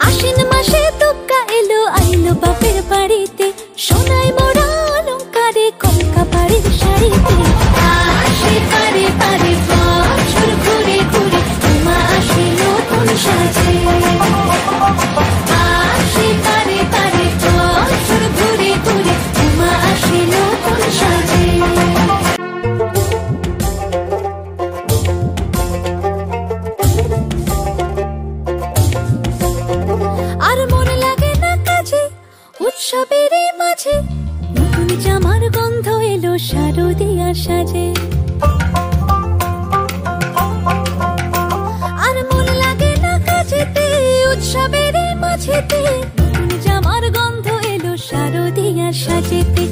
আশ্বিন মাসে দুগ্গা এলো আইলো বাপের বাড়িতে, সোনাই মোড়া অলংকারে কলকা বাড়ির শাড়িতে। আসে পারে পারে বছর ঘুরে ঘুরে উমা আসে নতুন সাজে। আসে পারে পারে বছর ঘুরে ঘুরে উমা আসে নতুন সাজে। আর মন লাগে না কাজে উৎসবের মাঝে, নতুন জামার গন্ধ এলো শারদিয়ার সাজে। আর মন লাগে না কাজেতে উৎসবের মাঝেতে, নতুন জামার গন্ধ এলো শারদিয়ার সাজেতে।